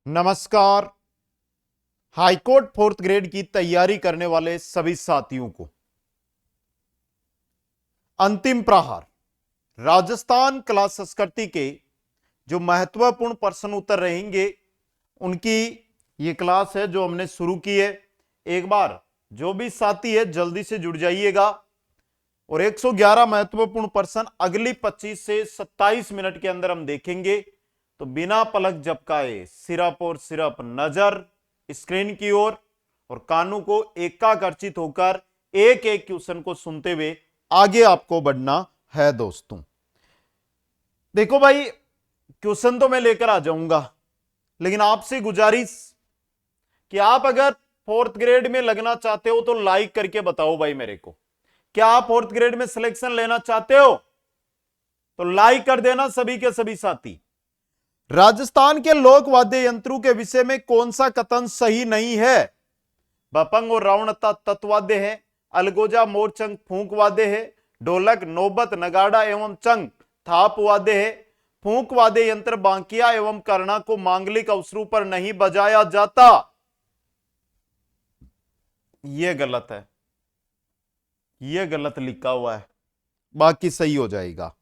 नमस्कार। High court fourth grade की तैयारी करने वाले सभी साथियों को अंतिम प्रहार राजस्थान कला संस्कृति के जो महत्वपूर्ण प्रश्न उत्तर रहेंगे उनकी ये क्लास है जो हमने शुरू की है। एक बार जो भी साथी है जल्दी से जुड़ जाइएगा। और 111 महत्वपूर्ण प्रश्न अगली 25 से 27 मिनट के अंदर हम देखेंगे। तो बिना पलक झपकाए सिर्फ और सिर्फ नजर स्क्रीन की ओर और कानों को एकाग्रचित होकर एक एक क्वेश्चन को सुनते हुए आगे आपको बढ़ना है। दोस्तों देखो भाई, क्वेश्चन तो मैं लेकर आ जाऊंगा, लेकिन आपसे गुजारिश कि आप अगर फोर्थ ग्रेड में लगना चाहते हो तो लाइक करके बताओ भाई मेरे को। क्या आप फोर्थ ग्रेड में सिलेक्शन लेना चाहते हो तो लाइक कर देना सभी के सभी साथी। राजस्थान के लोक वाद्य यंत्रों के विषय में कौन सा कथन सही नहीं है? बपंग और रावणता तत्वाद्य है, अलगोजा मोरचंग फूंक वाद्य है, ढोलक नौबत नगाड़ा एवं चंग थाप वाद्य है, फूंक वाद्य यंत्र बांकिया एवं कर्णा को मांगलिक अवसरों पर नहीं बजाया जाता। यह गलत है, यह गलत लिखा हुआ है, बाकी सही हो जाएगा।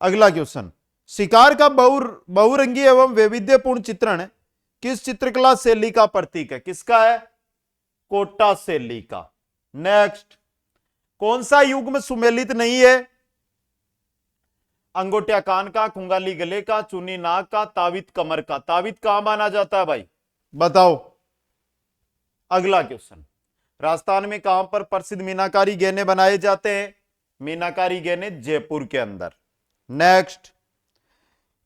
अगला क्वेश्चन, शिकार का बहुरंगी एवं वैविध्यपूर्ण चित्रण किस चित्रकला शैली का प्रतीक है? किसका है? कोटा शैली का। नेक्स्ट, कौन सा युग्म सुमेलित नहीं है? अंगोटिया कान का, खुंगाली गले का, चुनी नाक का, तावित कमर का। तावित कहां माना जाता है भाई बताओ। अगला क्वेश्चन, राजस्थान में कहां पर प्रसिद्ध मीनाकारी गहने बनाए जाते हैं? मीनाकारी गहने जयपुर के अंदर। नेक्स्ट,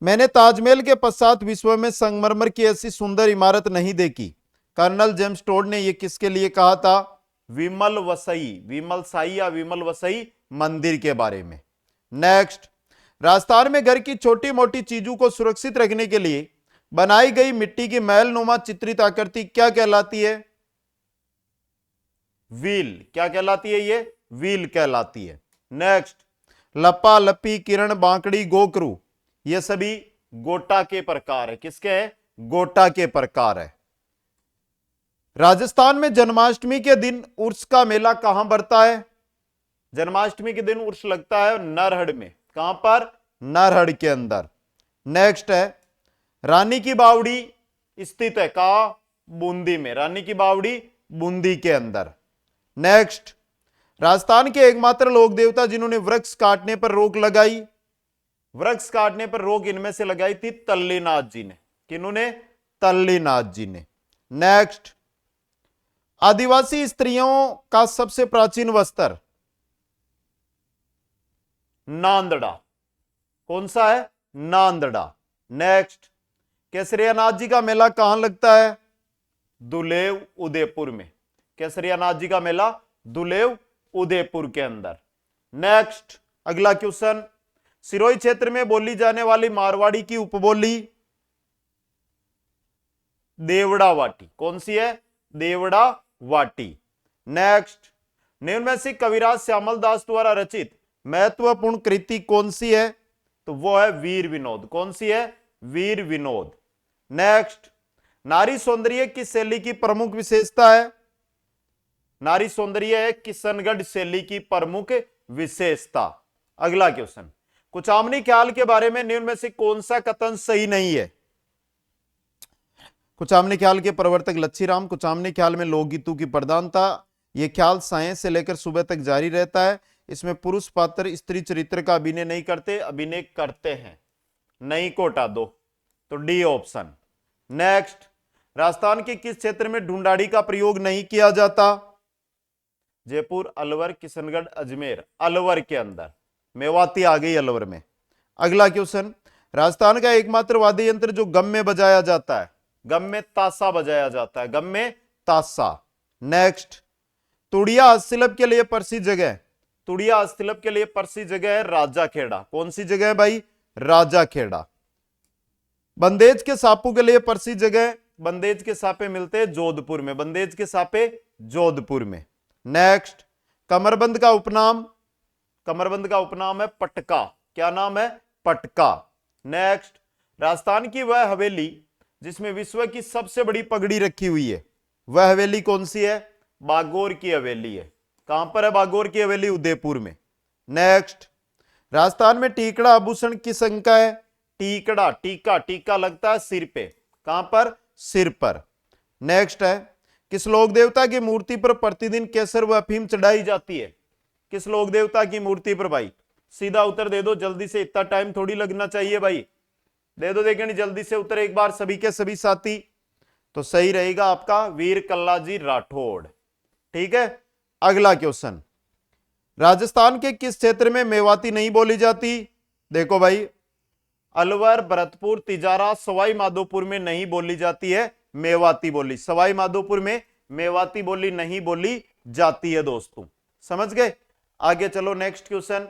मैंने ताजमहल के पश्चात विश्व में संगमरमर की ऐसी सुंदर इमारत नहीं देखी। कर्नल जेम्स टोड ने यह किसके लिए कहा था? विमल वसई, विमल साई या विमल वसई मंदिर के बारे में। नेक्स्ट, राजस्थान में घर की छोटी मोटी चीजों को सुरक्षित रखने के लिए बनाई गई मिट्टी की महलनुमा चित्रित आकृति क्या कहलाती है? व्हील। क्या कहलाती है? ये व्हील कहलाती है। नेक्स्ट, लपा लपी किरण बांकड़ी गोकरू ये सभी गोटा के प्रकार है। किसके है? गोटा के प्रकार है। राजस्थान में जन्माष्टमी के दिन उर्स का मेला कहां बढ़ता है? जन्माष्टमी के दिन उर्स लगता है नरहड़ में। कहां पर? नरहड़ के अंदर। नेक्स्ट है, रानी की बावड़ी स्थित है कहां? बूंदी में। रानी की बावड़ी बूंदी के अंदर। नेक्स्ट, राजस्थान के एकमात्र लोक देवता जिन्होंने वृक्ष काटने पर रोक लगाई, वृक्ष काटने पर रोक इनमें से लगाई थी तल्लीनाथ जी ने। किन्होंने? तल्लीनाथ जी ने। नेक्स्ट, आदिवासी स्त्रियों का सबसे प्राचीन वस्त्र नांदड़ा। कौन सा है? नांदड़ा। नेक्स्ट, केसरियानाथ जी का मेला कहां लगता है? दुलेव उदयपुर में। केसरियानाथ जी का मेला दुलेव उदयपुर के अंदर। नेक्स्ट, अगला क्वेश्चन, सिरोही क्षेत्र में बोली जाने वाली मारवाड़ी की उपबोली देवड़ा वाटी। कौन सी है? देवड़ा वाटी। नेक्स्ट, निम्न में से कविराज श्यामल दास द्वारा रचित महत्वपूर्ण कृति कौन सी है? तो वो है वीर विनोद। कौन सी है? वीर विनोद। नेक्स्ट, नारी सौंदर्य की शैली की प्रमुख विशेषता है? नारी सौंदर्य है किशनगढ़ शैली की प्रमुख विशेषता। अगला क्वेश्चन, कुचामनी ख्याल के बारे में निम्न में से कौन सा कथन सही नहीं है? कुचामनी ख्याल के प्रवर्तक लच्छीराम। कुचामनी ख्याल में लोकगीतों की प्रधानता। यह ख्याल साय से लेकर सुबह तक जारी रहता है। इसमें पुरुष पात्र स्त्री चरित्र का अभिनय नहीं करते, अभिनय करते हैं। नहीं को हटा दो, तो डी ऑप्शन। नेक्स्ट, राजस्थान के किस क्षेत्र में ढूंढाड़ी का प्रयोग नहीं किया जाता? जयपुर, अलवर, किशनगढ़, अजमेर। अलवर के अंदर। मेवाती आ गई अलवर में। अगला क्वेश्चन, राजस्थान का एकमात्र वाद्य यंत्र जो गम में बजाया जाता है? गम में ताशा बजाया जाता है। गम में ताशा। नेक्स्ट, तुड़िया हस्तशिल्प के लिए प्रसिद्ध जगह, तुड़िया हस्तशिल्प के लिए प्रसिद्ध जगह है राजा खेड़ा। कौन सी जगह है भाई? राजा खेड़ा। बंदेज के सापों के लिए प्रसिद्ध जगह, बंदेज के सापे मिलते हैं जोधपुर में। बंदेज के सापे जोधपुर में। नेक्स्ट, कमरबंद का उपनाम, कमरबंद का उपनाम है पटका। क्या नाम है? पटका। नेक्स्ट, राजस्थान की वह हवेली जिसमें विश्व की सबसे बड़ी पगड़ी रखी हुई है, वह हवेली कौन सी है? बागोर की हवेली है। कहां पर है बागोर की हवेली? उदयपुर में। नेक्स्ट, राजस्थान में टीकड़ा आभूषण किस अंग का है? टीकड़ा, टीका, टीका लगता है सिर पे। कहां पर? सिर पर। नेक्स्ट है, किस लोक देवता की मूर्ति पर प्रतिदिन केसर व अफीम चढ़ाई जाती है? किस लोक देवता की मूर्ति पर भाई? सीधा उत्तर दे दो जल्दी से, इतना टाइम थोड़ी लगना चाहिए भाई। दे दो देखें जल्दी से उत्तर एक बार सभी के सभी साथी। तो सही रहेगा आपका वीर कल्लाजी राठौड़। ठीक है, अगला क्वेश्चन, राजस्थान के किस क्षेत्र में मेवाती नहीं बोली जाती? देखो भाई, अलवर, भरतपुर, तिजारा, सवाई माधोपुर में नहीं बोली जाती है मेवाती बोली। सवाई माधोपुर में मेवाती बोली नहीं बोली जाती है दोस्तों, समझ गए? आगे चलो, नेक्स्ट क्वेश्चन,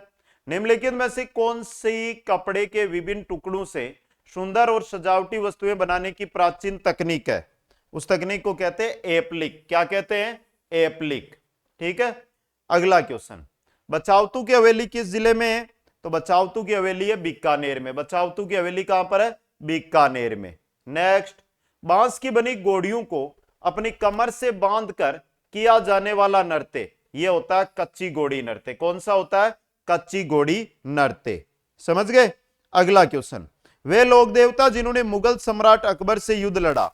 निम्नलिखित में से कौन सी कपड़े के विभिन्न टुकड़ों से सुंदर और सजावटी वस्तुएं बनाने की प्राचीन तकनीक है? उस तकनीक को कहते हैं एप्लिक। क्या कहते हैं? एप्लिक। ठीक है, अगला क्वेश्चन, बचावतू की हवेली किस जिले में है? तो बचावतू की हवेली है बीकानेर में। बचावतू की हवेली कहां पर है? बीकानेर में। नेक्स्ट, बांस की बनी गोड़ियों को अपनी कमर से बांधकर किया जाने वाला नृत्य, यह होता है कच्ची घोड़ी नृत्य। कौन सा होता है? कच्ची घोड़ी नृत्य। समझ गए? अगला क्वेश्चन, वे लोक देवता जिन्होंने मुगल सम्राट अकबर से युद्ध लड़ा?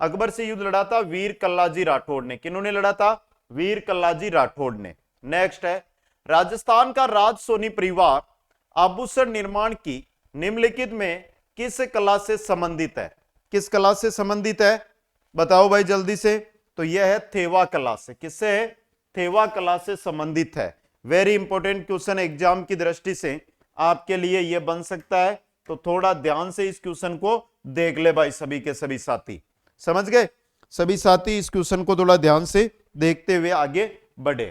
अकबर से युद्ध लड़ा था वीर कल्लाजी राठौड़ ने। किन्होंने लड़ा था? वीर कल्लाजी राठौड़ ने। नेक्स्ट है, राजस्थान का राज सोनी परिवार आभूषण निर्माण की निम्नलिखित में किस कला से संबंधित है? किस कला से संबंधित है? बताओ भाई जल्दी से। तो यह है थेवा कला से। किससे है? थेवा कला से संबंधित है। वेरी इंपॉर्टेंट क्वेश्चन एग्जाम की दृष्टि से आपके लिए यह बन सकता है, तो थोड़ा ध्यान से इस क्वेश्चन को देख ले भाई सभी के सभी साथी। समझ गए? सभी साथी इस क्वेश्चन को थोड़ा ध्यान से देखते हुए आगे बढ़े।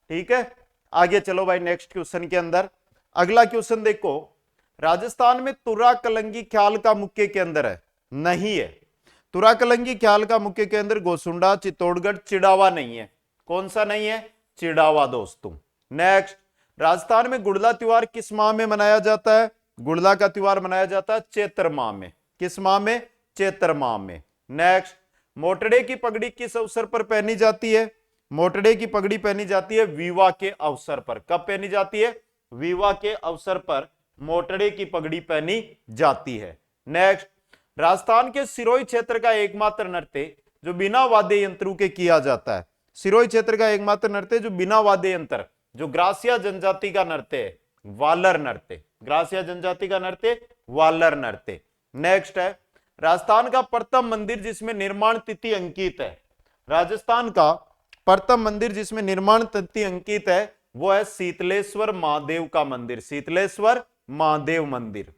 ठीक है, आगे चलो भाई नेक्स्ट क्वेश्चन के अंदर। अगला क्वेश्चन देखो, राजस्थान में तुरा कलंगी ख्याल का मुख्य केंद्र है? नहीं है। तुरा कलंगी ख्याल का मुख्य केंद्र गोसुंडा, चित्तौड़गढ़, चिड़ावा नहीं है। कौन सा नहीं है? चिड़ावा दोस्तों। नेक्स्ट, राजस्थान में गुड़ला त्योहार किस माह में मनाया जाता है? गुड़ला का त्योहार मनाया जाता है चैत्र माह में। किस माह में? चैत्र माह में। नेक्स्ट, मोटड़े की पगड़ी किस अवसर पर पहनी जाती है? मोटड़े की पगड़ी पहनी जाती है विवाह के अवसर पर। कब पहनी जाती है? विवाह के अवसर पर मोटड़े की पगड़ी पहनी जाती है। नेक्स्ट, राजस्थान के सिरोही क्षेत्र का एकमात्र नृत्य जो बिना वाद्य यंत्रों के किया जाता है। सिरोही क्षेत्र का एकमात्र नृत्य जो बिना वाद्य यंत्र, जो ग्रासिया जनजाति का नृत्य है, वालर नृत्य। ग्रासिया जनजाति का नृत्य वालर नृत्य। नेक्स्ट है, राजस्थान का प्रथम मंदिर जिसमें निर्माण तिथि अंकित है। राजस्थान का प्रथम मंदिर जिसमें निर्माण तिथि अंकित है वो है शीतलेश्वर महादेव का मंदिर। शीतलेश्वर महादेव मंदिर।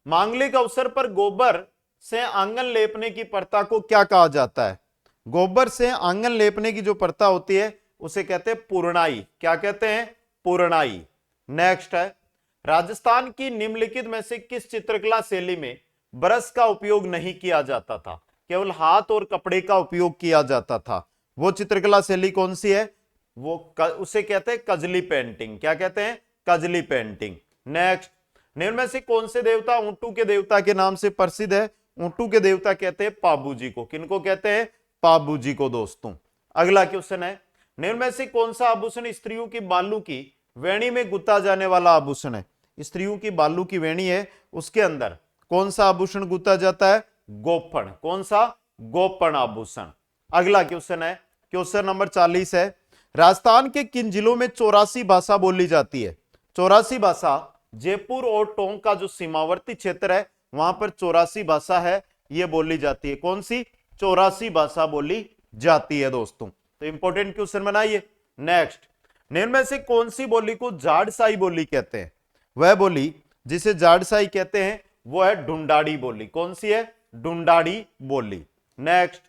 मांगलिक अवसर पर गोबर से आंगन लेपने की प्रथा को क्या कहा जाता है? गोबर से आंगन लेपने की जो प्रथा होती है उसे कहते हैं पुरनाई। क्या कहते हैं? पुरनाई। नेक्स्ट है, राजस्थान की निम्नलिखित में से किस चित्रकला शैली में ब्रश का उपयोग नहीं किया जाता था, केवल हाथ और कपड़े का उपयोग किया जाता था? वो चित्रकला शैली कौन सी है? उसे कहते हैं कजली पेंटिंग। क्या कहते हैं? कजली पेंटिंग। नेक्स्ट, निम्न में से कौन से देवता ऊंटू के देवता के नाम से प्रसिद्ध है? ऊंटू के देवता कहते हैं पाबू जी को। किनको कहते हैं? पाबू जी को दोस्तों। अगला क्वेश्चन है, निम्न में से कौन सा आभूषण स्त्रियों की बालू की वेणी में गुथा जाने वाला आभूषण है? स्त्रियों की बालू की वेणी है उसके अंदर कौन सा आभूषण गुथा जाता है? गोफन। कौन सा? गोफन आभूषण। अगला क्वेश्चन है, क्वेश्चन नंबर 40 है, राजस्थान के किन जिलों में 84 भाषा बोली जाती है? 84 भाषा जयपुर और टोंक का जो सीमावर्ती क्षेत्र है वहां पर 84 भाषा है, यह बोली जाती है। कौन सी? 84 भाषा बोली जाती है दोस्तों। तो इंपॉर्टेंट क्वेश्चन बनाइए। नेक्स्ट, निम्न में से कौन सी बोली को जाड़साई बोली कहते हैं? वह बोली जिसे जाड़साई कहते हैं वो है ढूंढाड़ी बोली। कौन सी है? ढूंढाड़ी बोली। नेक्स्ट,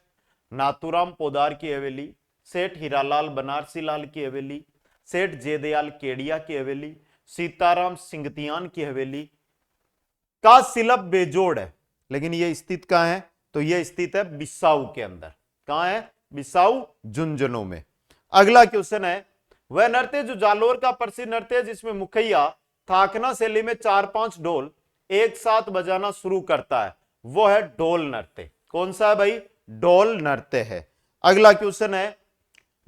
नाथूराम पोदार की हवेली, सेठ हीरालाल बनारसी लाल की हवेली, सेठ जयदयाल केडिया की हवेली, सीताराम सिंगतियान की हवेली का सिलब बेजोड़ है, लेकिन यह स्थित कहां है? तो यह स्थित है बिसाऊ के अंदर। कहां है? बिसाऊ झुंझुनू में। अगला क्वेश्चन है, वह नृत्य जो जालोर का प्रसिद्ध नृत्य है जिसमें मुखैया थाकना शैली में 4-5 ढोल एक साथ बजाना शुरू करता है, वो है डोल नृत्य। कौन सा है भाई? डोल नृत्य है। अगला क्वेश्चन है,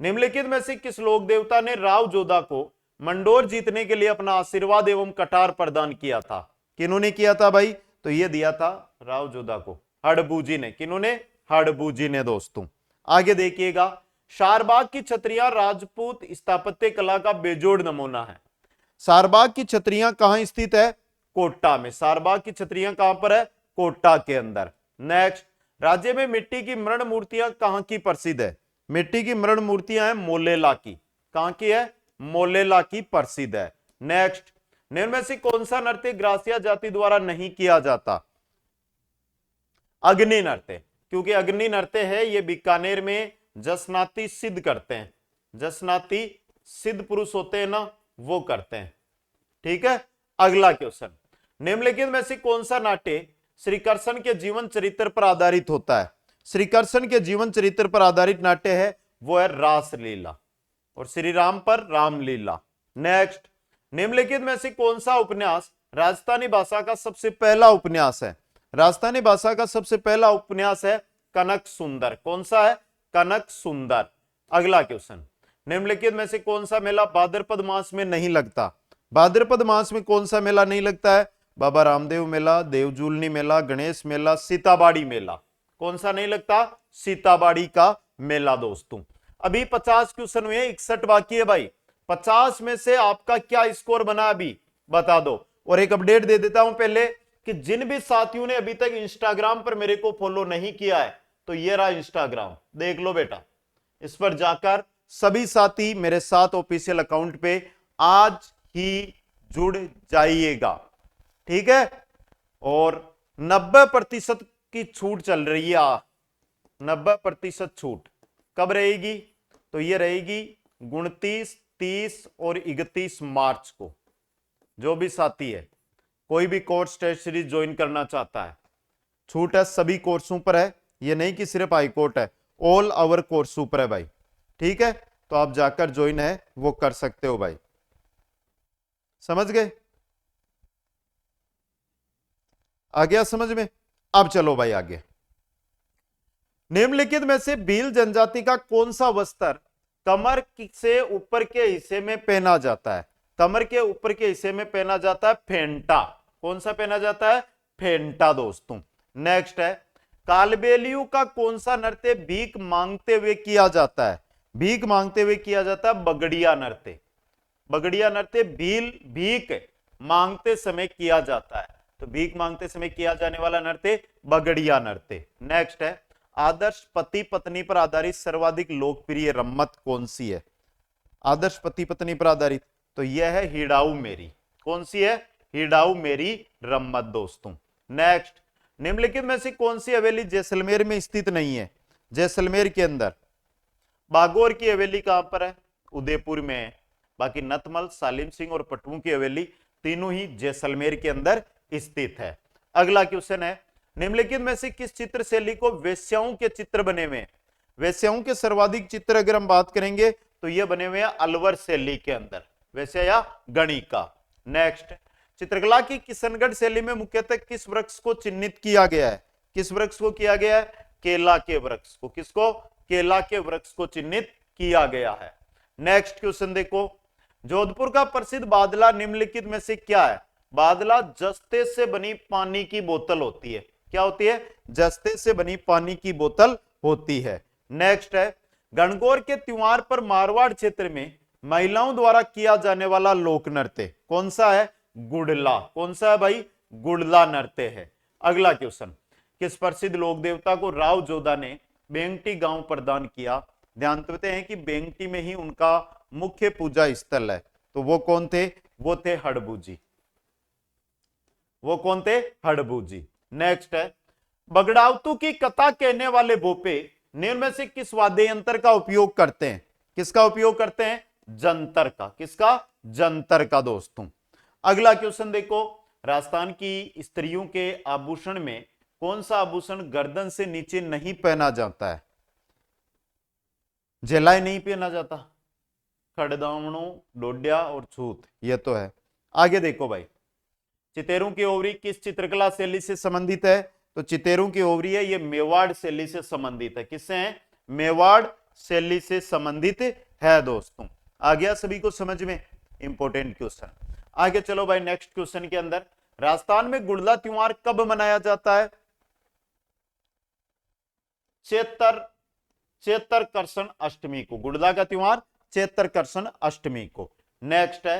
निम्नलिखित में से किस लोक देवता ने राव जोधा को मंडोर जीतने के लिए अपना आशीर्वाद एवं कटार प्रदान किया था? किन्होंने किया था भाई? तो ये दिया था राव जोधा को हड़बूजी ने। किन्होंने? हड़बूजी ने दोस्तों। आगे देखिएगा, शारबाग की छतरियां राजपूत स्थापत्य कला का बेजोड़ नमूना है। शारबाग की छतरियां कहां स्थित है? कोटा में। शारबाग की छतरियां कहां पर है? कोटा के अंदर। नेक्स्ट, राज्य में मिट्टी की मृण मूर्तियां कहां की प्रसिद्ध है? मिट्टी की मृण मूर्तियां हैं मोलेला की। कहां की है? मोलेला की प्रसिद्ध है। नेक्स्ट, निम्न में से कौन सा नृत्य ग्रासिया जाति द्वारा नहीं किया जाता? अग्नि नृत्य, क्योंकि अग्नि नृत्य है ये बीकानेर में जसनाती सिद्ध करते हैं। जसनाती सिद्ध पुरुष होते हैं ना, वो करते हैं। ठीक है। अगला क्वेश्चन, निम्नलिखित में से कौन सा नाट्य श्री कृष्ण के जीवन चरित्र पर आधारित होता है? श्री कृष्ण के जीवन चरित्र पर आधारित नाट्य है वो है रासलीला, और श्री राम पर रामलीला। नेक्स्ट, निम्नलिखित में से कौन सा उपन्यास राजस्थानी भाषा का सबसे पहला उपन्यास है? राजस्थानी भाषा का सबसे पहला उपन्यास है कनक सुंदर। कौन सा है? कनक सुंदर। अगला क्वेश्चन, निम्नलिखित में से कौन सा मेला भाद्रपद मास में नहीं लगता? भाद्रपद मास में कौन सा मेला नहीं लगता है? बाबा रामदेव मेला, देवजूलनी मेला, गणेश मेला, सीताबाड़ी मेला। कौन सा नहीं लगता? सीताबाड़ी का मेला दोस्तों। अभी 50 क्वेश्चन हुए, 61 बाकी है भाई। 50 में से आपका क्या स्कोर बना अभी बता दो। और एक अपडेट दे देता हूं पहले कि जिन भी साथियों ने अभी तक इंस्टाग्राम पर मेरे को फॉलो नहीं किया है, तो ये रहा इंस्टाग्राम, देख लो बेटा। इस पर जाकर सभी साथी मेरे साथ ऑफिशियल अकाउंट पे आज ही जुड़ जाइएगा। ठीक है। और 90% की छूट चल रही है। 90% छूट कब रहेगी? तो ये रहेगी 29, 30 और 31 मार्च को। जो भी साथी है, कोई भी कोर्स टेस्ट सीरीज ज्वाइन करना चाहता है, छूट है सभी कोर्सों पर है। ये नहीं कि सिर्फ हाई कोर्ट है, ऑल आवर कोर्सों पर है भाई। ठीक है, तो आप जाकर ज्वाइन है वो कर सकते हो भाई। समझ गए? आ गया समझ में? अब चलो भाई आगे। निम्नलिखित में से भील जनजाति का कौन सा वस्त्र कमर से ऊपर के हिस्से में पहना जाता है? कमर के ऊपर के हिस्से में पहना जाता है फेंटा। कौन सा पहना जाता है? फेंटा दोस्तों। नेक्स्ट है, कालबेलियों का कौन सा नृत्य भीख मांगते हुए किया जाता है? भीख मांगते हुए किया जाता है बगड़िया नृत्य। बगड़िया नृत्य भीख मांगते समय किया जाता है, तो भीख मांगते समय किया जाने वाला नृत्य बगड़िया नृत्य। नेक्स्ट है, आदर्श पति पत्नी पर आधारित सर्वाधिक लोकप्रिय रम्मत कौन सी है? आदर्श पति पत्नी पर आधारित, तो यह है हिडाऊ मेरी। कौन सी है? हिडाऊ मेरी रम्मत दोस्तों। नेक्स्ट, निम्नलिखित में से कौन सी हवेली जैसलमेर में स्थित नहीं है? जैसलमेर के अंदर बागौर की हवेली कहां पर है? उदयपुर में है। बाकी नतमल, सालिम सिंह और पटवू की हवेली तीनों ही जैसलमेर के अंदर स्थित है। अगला क्वेश्चन है, निम्नलिखित में से किस चित्र शैली को वेश्याओं के चित्र बने हुए हैं? वेश्याओं के सर्वाधिक चित्र अगर हम बात करेंगे तो ये बने हुए हैं अलवर शैली के अंदर, वैसे या गणिका। नेक्स्ट, चित्रकला की किशनगढ़ शैली में मुख्यतः किस वृक्ष को चिन्हित किया गया है? किस वृक्ष को किया गया है? केला के वृक्ष को। किसको? केला के वृक्ष को चिन्हित किया गया है। नेक्स्ट क्वेश्चन देखो, जोधपुर का प्रसिद्ध बादला निम्नलिखित में से क्या है? बादला जस्ते से बनी पानी की बोतल होती है। क्या होती है? जस्ते से बनी पानी की बोतल होती है। नेक्स्ट है, गणगौर के त्योहार पर मारवाड़ क्षेत्र में महिलाओं द्वारा किया जाने वाला लोक नृत्य कौन सा है? गुड़ला। कौन सा है भाई? गुड़ला नृत्य है। अगला क्वेश्चन, किस प्रसिद्ध लोक देवता को राव जोधा ने बेंगटी गांव प्रदान किया? ध्यान देते हैं कि बेंगटी में ही उनका मुख्य पूजा स्थल है, तो वो कौन थे? वो थे हड़बूजी। वो कौन थे? हड़बूजी। नेक्स्ट है, बगड़ावतू की कथा कहने वाले भोपे निम्न में से किस वाद्य यंत्र का उपयोग करते हैं? किसका उपयोग करते हैं? जंतर का। किसका? जंतर का दोस्तों। अगला क्वेश्चन देखो, राजस्थान की स्त्रियों के आभूषण में कौन सा आभूषण गर्दन से नीचे नहीं पहना जाता है? जेलाई नहीं पहना जाता, खड़दावणो, डोडिया और छूत, ये तो है। आगे देखो भाई, चितेरों की ओवरी किस चित्रकला शैली से संबंधित है? तो चितेरों की ओवरी है, ये मेवाड़ शैली से संबंधित है। किससे है? मेवाड़ शैली से संबंधित है दोस्तों। आ गया सभी को समझ में? Important question. आगे चलो भाई नेक्स्ट क्वेश्चन के अंदर, राजस्थान में गुड़ला त्योहार कब मनाया जाता है? चेतर कर्षण अष्टमी को। गुड़ला का त्योहार चेतर कर्षण अष्टमी को। नेक्स्ट है,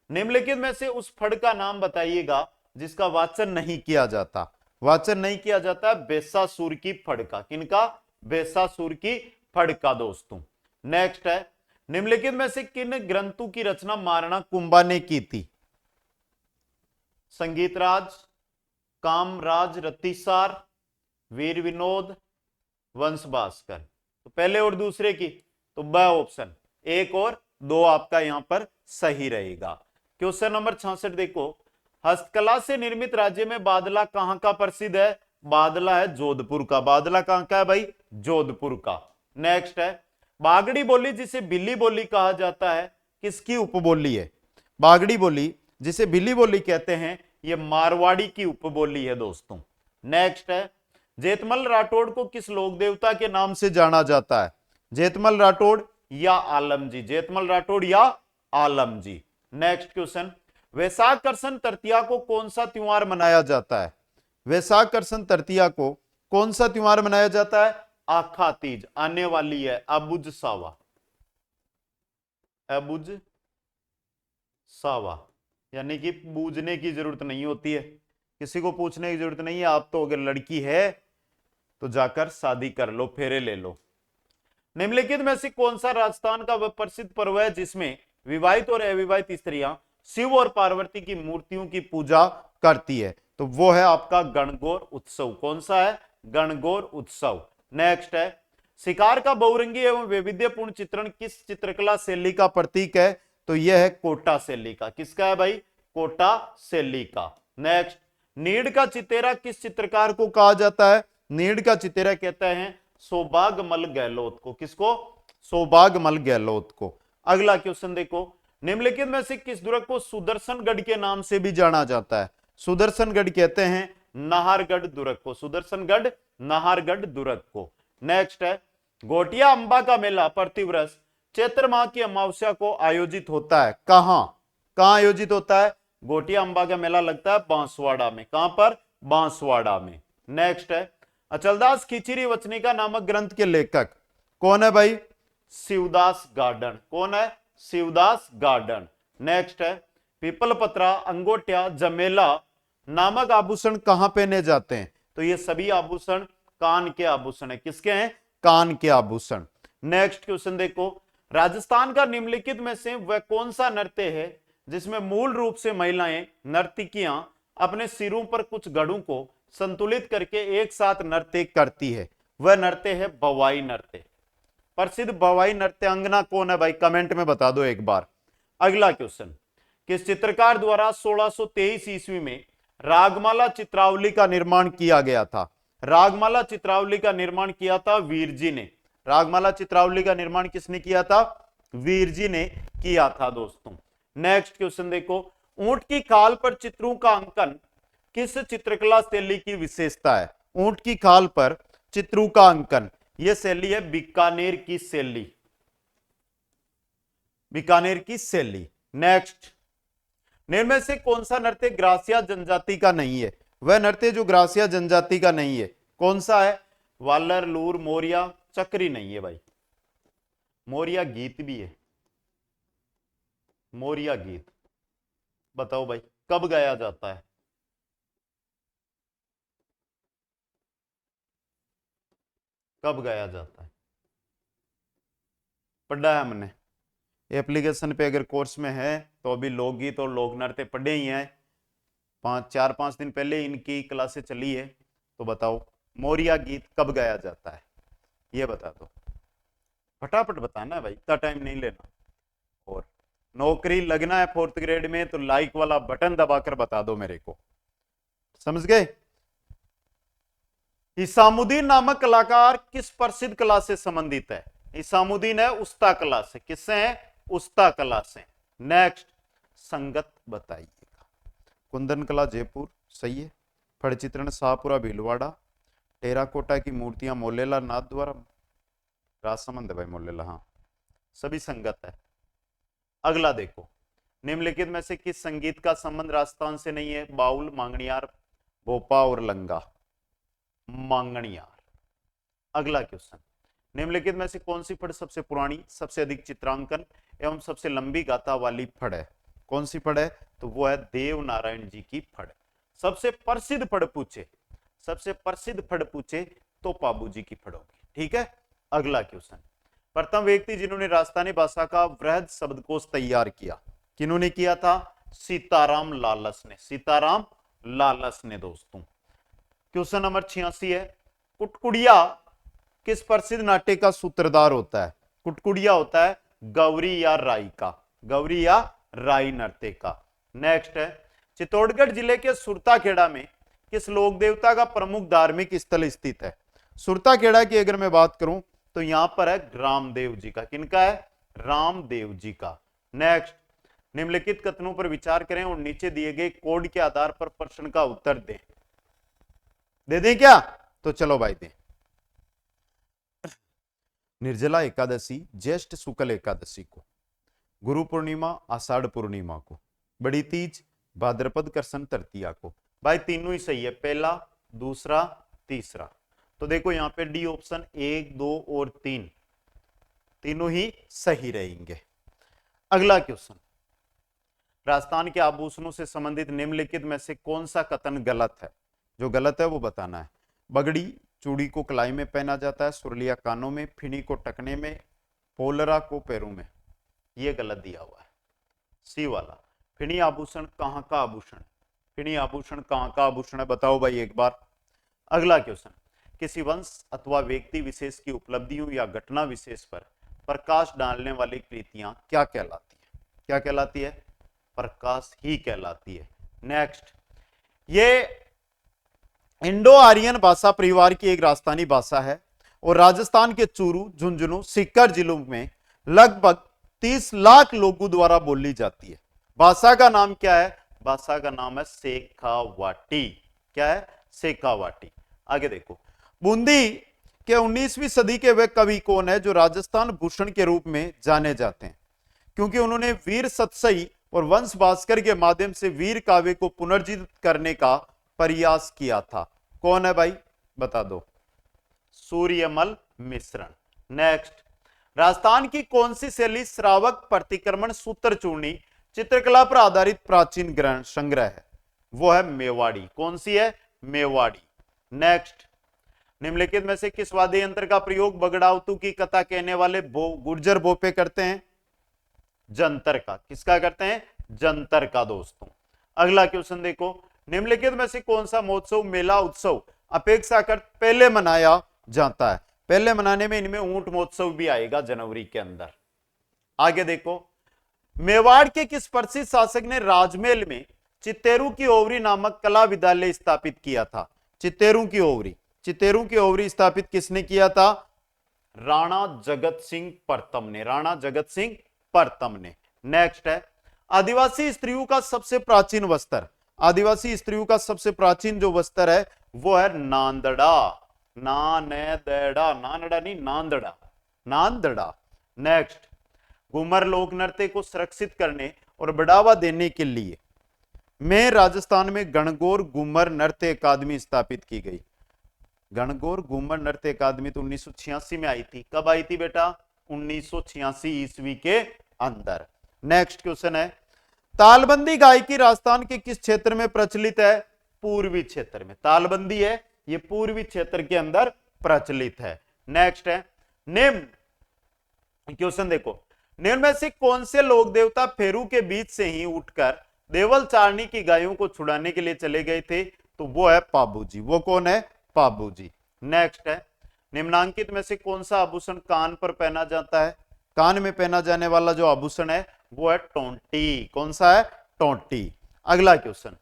निम्नलिखित में से उस फड़ का नाम बताइएगा जिसका वाचन नहीं किया जाता। वाचन नहीं किया जाता बेसासुर की फड़ का। किनका? बेसासुर की फड़ का दोस्तों। नेक्स्ट है, निम्नलिखित में से किन ग्रंथों की रचना महाराणा कुंभा ने की थी? संगीतराज, कामराज रतिसार, वीर विनोद, वंश भास्कर। तो पहले और दूसरे की, तो ब ऑप्शन 1 और 2 आपका यहां पर सही रहेगा। क्वेश्चन नंबर 66 देखो, हस्तकला से निर्मित राज्य में बादला कहां का प्रसिद्ध है? बादला है जोधपुर का। बादला कहां का है भाई? जोधपुर का। नेक्स्ट है, बागड़ी बोली जिसे बिल्ली बोली कहा जाता है किसकी उपबोली है? बागड़ी बोली जिसे बिल्ली बोली कहते हैं, यह मारवाड़ी की उपबोली है दोस्तों। नेक्स्ट है, जेतमल राठौड़ को किस लोक देवता के नाम से जाना जाता है? जेतमल राठौड़ या आलम जी? जेतमल राठौड़ या आलम जी। नेक्स्ट क्वेश्चन, वैशाख कृष्ण तृतीया को कौन सा त्योहार मनाया जाता है? वैशाख कृष्ण तृतीया को कौन सा त्योहार मनाया जाता है? आखा तीज आने वाली है, अबुझ सावा। अबुझ सावा यानी कि बूझने की जरूरत नहीं होती है, किसी को पूछने की जरूरत नहीं है। आप तो अगर लड़की है तो जाकर शादी कर लो, फेरे ले लो। निम्नलिखित में से कौन सा राजस्थान का वह प्रसिद्ध पर्व है जिसमें विवाहित और अविवाहित स्त्रियां शिव और पार्वती की मूर्तियों की पूजा करती है? तो वो है आपका गणगौर उत्सव। कौन सा है? गणगौर उत्सव। नेक्स्ट है, शिकार का बहुरंगी एवं वैविध्यपूर्ण चित्रण किस चित्रकला शैली का प्रतीक है? तो यह है कोटा शैली का। किसका है भाई? कोटा शैली का। नेक्स्ट, नीड़ का चितेरा किस चित्रकार को कहा जाता है? नीड़ का चितेरा कहते हैं सौभाग्यमल गहलोत को। किसको? सौभाग्यमल गहलोत को। अगला क्वेश्चन देखो, निम्नलिखित में से किस दुर्ग को सुदर्शनगढ़ के नाम से भी जाना जाता है? सुदर्शनगढ़ कहते हैं नाहरगढ़ दुर्ग को। सुदर्शनगढ़ नाहरगढ़ दुर्ग को। नेक्स्ट है, घोटिया अंबा का मेला प्रतिवर्ष चैत्र माह की अमावस्या को आयोजित होता है। कहां आयोजित होता है? घोटिया अंबा का मेला लगता है बांसवाड़ा में। कहां पर? बांसवाड़ा में। नेक्स्ट है, अचलदास खिचड़ी वचनिका नामक ग्रंथ के लेखक कौन है भाई? शिवदास गार्डन। कौन है? शिवदास गार्डन। नेक्स्ट है, पीपल पत्रा, अंगोटिया, जमेला नामक आभूषण कहां पहने जाते हैं? तो ये सभी आभूषण कान के आभूषण है। किसके हैं? कान के आभूषण। नेक्स्ट क्वेश्चन देखो, राजस्थान का निम्नलिखित में से वह कौन सा नृत्य है जिसमें मूल रूप से महिलाएं नर्तकियां अपने सिरों पर कुछ गढ़ों को संतुलित करके एक साथ नृत्य करती है? वह नृत्य है भवाई नृत्य। प्रसिद्ध भवाई नृत्यांगना कौन है भाई? कमेंट में बता दो एक बार। अगला क्वेश्चन, किस चित्रकार द्वारा 1623 ईस्वी में रागमाला चित्रावली का निर्माण किया गया था? रागमाला चित्रावली का निर्माण किया था वीर जी ने। रागमाला चित्रावली का निर्माण किसने किया था? वीर जी ने किया था दोस्तों। नेक्स्ट क्वेश्चन देखो, ऊंट की खाल पर चित्रों का अंकन किस चित्रकला शैली की विशेषता है? ऊंट की खाल पर चित्रों का अंकन, यह शैली है बीकानेर की शैली। बीकानेर की शैली। नेक्स्ट, निम्न से कौन सा नृत्य ग्रासिया जनजाति का नहीं है? वह नृत्य जो ग्रासिया जनजाति का नहीं है कौन सा है? वालर, लूर, मोरिया, चक्री नहीं है भाई। मोरिया गीत भी है। मोरिया गीत बताओ भाई कब गाया जाता है? कब गाया जाता है? पढ़ा है हमने एप्लीकेशन पे, अगर कोर्स में है तो अभी लोकगीत और लोक नृत्य पढ़े ही हैं। 4-5 दिन पहले इनकी क्लासें चली है। तो बताओ मोरिया गीत कब गाया जाता है? ये बता दो, फटाफट बताना है भाई, इतना टाइम नहीं लेना। और नौकरी लगना है 4th ग्रेड में तो लाइक वाला बटन दबाकर बता दो मेरे को। समझ गए? इसामुद्दीन नामक कलाकार किस प्रसिद्ध कला से संबंधित है? इसामुद्दीन है उस्ता कला से। किससे है? उस्ता कला से। नेक्स्ट, संगत बताइएगा। कुंदन कला जयपुर सही है। फड़ चित्रण शाहपुरा भीलवाड़ा, टेराकोटा की मूर्तियां मोलेला नाथ द्वारा, राजसमंद है भाई मोलेला, हाँ सभी संगत है। अगला देखो, निम्नलिखित में से किस संगीत का संबंध राजस्थान से नहीं है? बाउल, मांगणियार, भोपा और लंगा। मांगणियार। अगला क्वेश्चन, निम्नलिखित में से कौन सी फड़ सबसे पुरानी, सबसे अधिक चित्रांकन एवं सबसे लंबी गाथा वाली फड़ है? कौन सी फड़ है? तो वो है देव नारायण जी की फड़। सबसे प्रसिद्ध फड़ पूछे, सबसे प्रसिद्ध फड़ पूछे तो पाबू जी की फड़ होगी। ठीक है। अगला क्वेश्चन, प्रथम व्यक्ति जिन्होंने राजस्थानी भाषा का वृहद शब्दकोश तैयार किया, किन्होंने किया था? सीताराम लालस ने। सीताराम लालस ने दोस्तों। क्वेश्चन नंबर 86 है, कुटकुड़िया किस प्रसिद्ध नाट्य का सूत्रधार होता है? कुटकुड़िया होता है गौरी या राई का, गौरी या राई नृत्य का। नेक्स्ट है, चित्तौड़गढ़ जिले के सुरताखेड़ा में किस लोक देवता का प्रमुख धार्मिक स्थल स्थित है? सुरताखेड़ा की अगर मैं बात करूं तो यहां पर है रामदेव जी का। किनका है? रामदेव जी का। नेक्स्ट, निम्नलिखित कथनों पर विचार करें और नीचे दिए गए कोड के आधार पर प्रश्न का उत्तर दें। दे दें क्या? तो चलो भाई दें। निर्जला एकादशी ज्येष्ठ शुक्ल एकादशी को, गुरु पूर्णिमा आषाढ़ पूर्णिमा को, बड़ी तीज भाद्रपद कृष्ण तृतीया को। भाई तीनों ही सही है, पहला, दूसरा, तीसरा। तो देखो यहां पे डी ऑप्शन 1, 2 और 3 तीनों ही सही रहेंगे। अगला क्वेश्चन, राजस्थान के आभूषणों से संबंधित निम्नलिखित में से कौन सा कथन गलत है? जो गलत है वो बताना है। बगड़ी चूड़ी को कलाई में पहना जाता है, सुरलिया कानों में, फिनी को टकने में, पोलरा को पैरों में। ये गलत दिया हुआ है। सी वाला, फिनी आभूषण कहां का आभूषण है? फिनी आभूषण कहां का आभूषण है? बताओ भाई एक बार। अगला क्वेश्चन, किसी वंश अथवा व्यक्ति विशेष की उपलब्धियों या घटना विशेष पर प्रकाश डालने वाली कृतियां क्या कहलाती है? क्या कहलाती है? प्रकाश ही कहलाती है। नेक्स्ट, ये इंडो आर्यन भाषा परिवार की एक राजस्थानी भाषा है और राजस्थान के चूरू, झुंझुनू, सीकर जिलों में लगभग 30 लाख लोगों द्वारा बोली जाती है। भाषा का नाम क्या है? भाषा का नाम है शेखावाटी। क्या है? शेखावाटी। आगे देखो, बूंदी के 19वीं सदी के वे कवि कौन है जो राजस्थान भूषण के रूप में जाने जाते हैं? क्योंकि उन्होंने वीर सतसई और वंश भास्कर के माध्यम से वीर काव्य को पुनर्जीवित करने का प्रयास किया था। कौन है भाई? बता दो। सूर्यमल मिश्रण। नेक्स्ट, राजस्थान की कौन सी शैली श्रावक प्रतिक्रमण सूत्र चूर्णी चित्रकला पर आधारित प्राचीन ग्रंथ संग्रह है? वो है मेवाड़ी। कौन सी है? मेवाड़ी। नेक्स्ट, निम्नलिखित में से किस वाद्य यंत्र का प्रयोग बगड़ाउतू की कथा कहने वाले गुर्जर भोपे करते हैं? जंतर का। किसका करते हैं? जंतर का दोस्तों। अगला क्वेश्चन देखो, निम्नलिखित में से कौन सा महोत्सव, मेला, उत्सव अपेक्षाकृत पहले मनाया जाता है? पहले मनाने में इनमें ऊंट महोत्सव भी आएगा जनवरी के अंदर। आगे देखो, मेवाड़ के किस प्रसिद्ध शासक ने राजमहल में चित्तेरू की ओवरी नामक कला विद्यालय स्थापित किया था? चित्तेरू की ओवरी, चित्तेरू की ओवरी स्थापित किसने किया था? राणा जगत सिंह प्रथम ने। राणा जगत सिंह प्रथम ने। नेक्स्ट है, आदिवासी स्त्रियों का सबसे प्राचीन वस्त्र, आदिवासी स्त्रियों का सबसे प्राचीन जो वस्त्र है वो है नांदड़ा। नानेदड़ा, नानड़ा नहीं, नांदड़ा, नांदड़ा। नेक्स्ट, घूमर लोक नृत्य को सुरक्षित करने और बढ़ावा देने के लिए में राजस्थान में गणगौर घूमर नृत्य अकादमी स्थापित की गई। गणगौर घूमर नृत्य अकादमी तो 1986 में आई थी। कब आई थी बेटा? 1986 ईस्वी के अंदर। नेक्स्ट क्वेश्चन है, तालबंदी गायकी राजस्थान के किस क्षेत्र में प्रचलित है? पूर्वी क्षेत्र में। तालबंदी है ये पूर्वी क्षेत्र के अंदर प्रचलित है। नेक्स्ट है, निम्न क्वेश्चन देखो, निम्न में से कौन से लोक देवता फेरू के बीच से ही उठकर देवल चारणी की गायों को छुड़ाने के लिए चले गए थे? तो वो है पाबू जी। वो कौन है? पाबू जी। नेक्स्ट है, निम्नांकित में से कौन सा आभूषण कान पर पहना जाता है? कान में पहना जाने वाला जो आभूषण है वो है टोंटी। कौन सा है? टोंटी। अगला क्वेश्चन,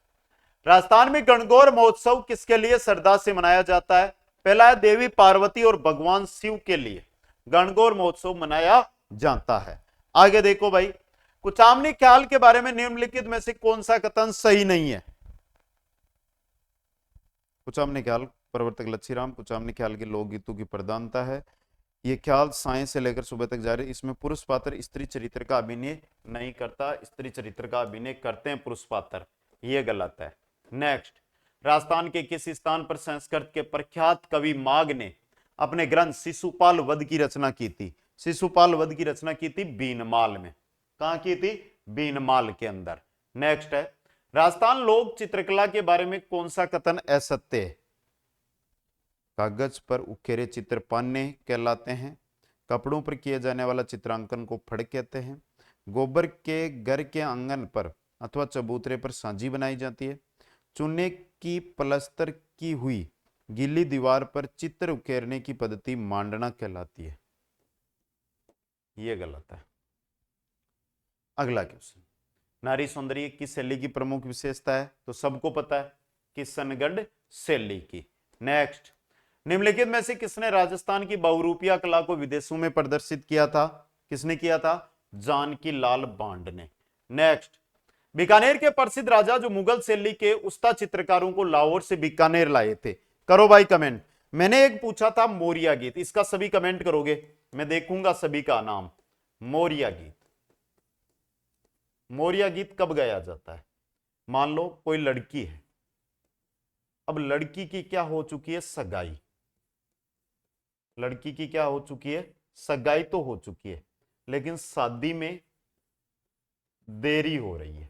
राजस्थान में गणगौर महोत्सव किसके लिए श्रद्धा से मनाया जाता है? पहला है देवी पार्वती और भगवान शिव के लिए गणगौर महोत्सव मनाया जाता है। आगे देखो भाई, कुचामनी ख्याल के बारे में निम्नलिखित में से कौन सा कथन सही नहीं है? कुचामनी ख्याल प्रवर्तक लच्छीराम, कुचामनी ख्याल के लोकगीतों की प्रधानता है। ये ख्याल साय से लेकर सुबह तक जारी। इसमें पुरुष पात्र स्त्री चरित्र का अभिनय नहीं करता, स्त्री चरित्र का अभिनय करते हैं पुरुष पात्र, ये गलत है। नेक्स्ट, राजस्थान के किस स्थान पर संस्कृत के प्रख्यात कवि माघ ने अपने ग्रंथ शिशुपाल वध की रचना की थी? शिशुपाल वध की रचना की थी बीनमाल में। कहां की थी? बीनमाल के अंदर। नेक्स्ट है, राजस्थान लोक चित्रकला के बारे में कौन सा कथन असत्य है? कागज पर उकेरे चित्र पान्ने कहलाते हैं, कपड़ों पर किए जाने वाला चित्रांकन को फड़क कहते हैं, गोबर के घर के आंगन पर अथवा चबूतरे पर सांझी बनाई जाती है, चूने की प्लस्तर की हुई गीली दीवार पर चित्र उकेरने की पद्धति मांडना कहलाती है। यह गलत है। अगला क्वेश्चन, नारी सौंदर्य की शैली की प्रमुख विशेषता है? तो सबको पता है, किशनगढ़ शैली की। नेक्स्ट, निम्नलिखित में से किसने राजस्थान की बहुरूपिया कला को विदेशों में प्रदर्शित किया था? किसने किया था? जानकी लाल बांड ने। नेक्स्ट, बीकानेर के प्रसिद्ध राजा जो मुगल शैली के उस्ताद चित्रकारों को लाहौर से बीकानेर लाए थे? करो भाई कमेंट। मैंने एक पूछा था मोरिया गीत, इसका सभी कमेंट करोगे, मैं देखूंगा सभी का नाम। मोरिया गीत, मोरिया गीत कब गाया जाता है? मान लो कोई लड़की है, अब लड़की की क्या हो चुकी है? सगाई। लड़की की क्या हो चुकी है? सगाई तो हो चुकी है, लेकिन शादी में देरी हो रही है,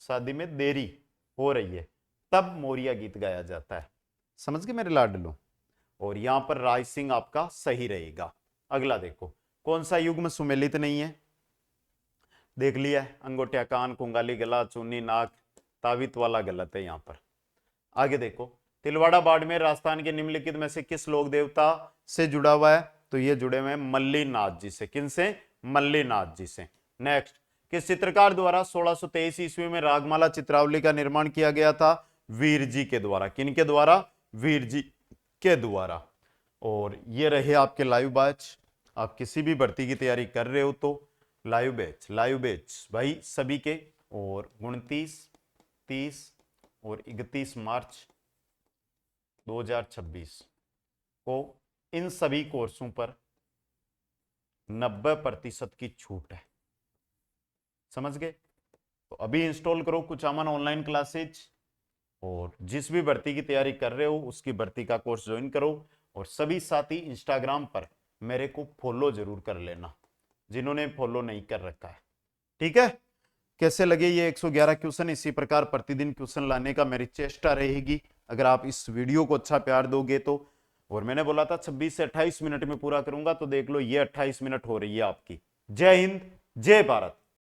शादी में देरी हो रही है, तब मोरिया गीत गाया जाता है। समझ गए मेरे लाडलो? और यहां पर राय सिंह आपका सही रहेगा। अगला देखो, कौन सा युग्म सुमेलित नहीं है? देख लिया, अंगोटिया कान, कुंगाली गला, चुन्नी नाक, तावित वाला गलत है यहां पर। आगे देखो, तिलवाड़ा बाड़मेर राजस्थान के निम्नलिखित में से किस लोक देवता से जुड़ा हुआ है? तो ये जुड़े हुए हैं मल्लीनाथ जी से। किन से? मल्लीनाथ जी से। नेक्स्ट, किस चित्रकार द्वारा 1623 ईस्वी में रागमाला चित्रावली का निर्माण किया गया था? वीर जी के द्वारा। किनके द्वारा? वीर जी के द्वारा। और ये रहे आपके लाइव बैच। आप किसी भी भर्ती की तैयारी कर रहे हो तो लाइव बैच भाई सभी के, और 29, 30 और 31 मार्च 2026 को इन सभी कोर्सों पर 90% की छूट है। समझ गए? तो अभी इंस्टॉल करो कुचामन ऑनलाइन क्लासेज, और जिस भी भर्ती की तैयारी कर रहे हो उसकी भर्ती का कोर्स ज्वाइन करो। और सभी साथी इंस्टाग्राम पर मेरे को फॉलो जरूर कर लेना, जिन्होंने फॉलो नहीं कर रखा है। ठीक है? कैसे लगे ये 111 क्वेश्चन? इसी प्रकार प्रतिदिन क्वेश्चन लाने का मेरी चेष्टा रहेगी, अगर आप इस वीडियो को अच्छा प्यार दोगे तो। और मैंने बोला था 26 से 28 मिनट में पूरा करूंगा, तो देख लो ये 28 मिनट हो रही है आपकी। जय हिंद, जय भारत।